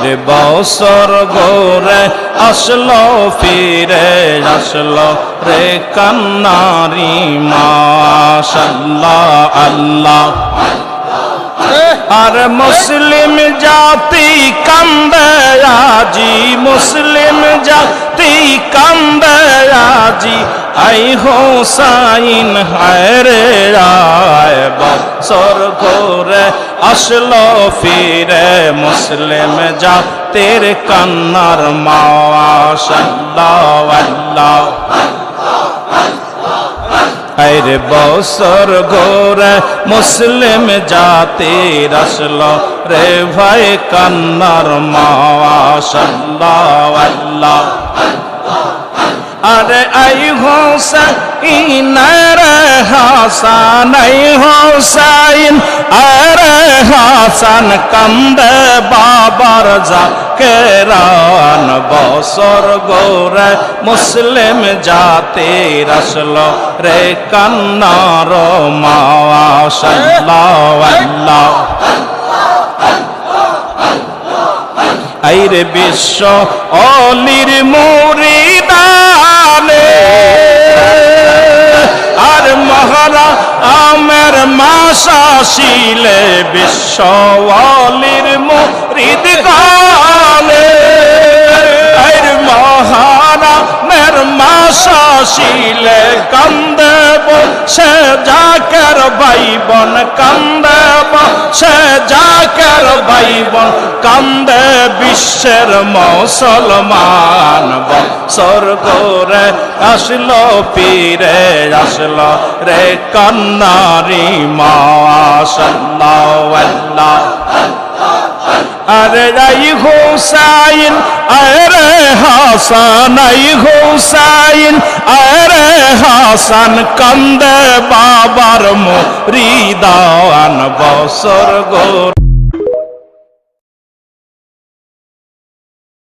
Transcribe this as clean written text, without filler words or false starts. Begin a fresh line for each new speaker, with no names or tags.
রে বছর গোরে আসলো ফিরে আসলো রে কান্নারি মাশাআল্লাহ আল্লাহ। আর মুসলিম জাতি কান্দে আজি, মুসলিম জাতি কান্দে আজি, আই হোসাইন হায় রে আয় বছর ঘুরে আসলো ফিরে মুসলিম জাতির কান্নার মাশাআল্লাহ আল্লাহ। রে বছর ঘোরে মুসলিম জাতির আসলো রে ভাই কান্নার মাশাআল্লাহ আল্লাহ। আরে আই হোসাইন রে হাসান, আই হোসাইন আরে হাসান, কান্দে বাবার জাকেরান বছর গোরে মুসলিম জাতির আসলো রে কান্নার মাশাআল্লাহ আল্লাহ। আইরে বিশ্ব অলির মুরিদানে আর মহারা আমের মাসা শিলে বিশ্ব অলির মুরিদ গানে আইর মহারা মের মাসা শিলে কান্দে সে জাকের ভাই বোন কান্দে সে জাকের ভাই বোন কান্দে বিশ্বের মুসলমান বছর ঘুরে আসলো ফিরে আসলো রে কান্নারি মাশাআল্লাহ আল্লাহ। আরে আই হোসাইন আরে হাসান, আই হোসাইন আরে হাসান, কান্দে বাবার মুরিদান বছর ঘুরে